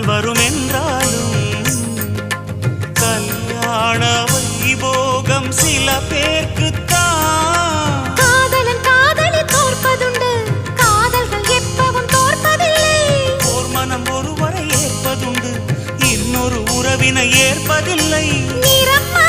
வரும் என்றாலும் கல்யாண வைபோகம் சில பேர்க்குத்தான். காதலன் காதலி தோற்பதுண்டு, காதல்கள் எப்பவும் தோற்பதில்லை. ஓர் மனம் ஒருவரை ஏற்பதுண்டு, இன்னொரு உறவினை ஏற்பதில்லை. நிறம்மா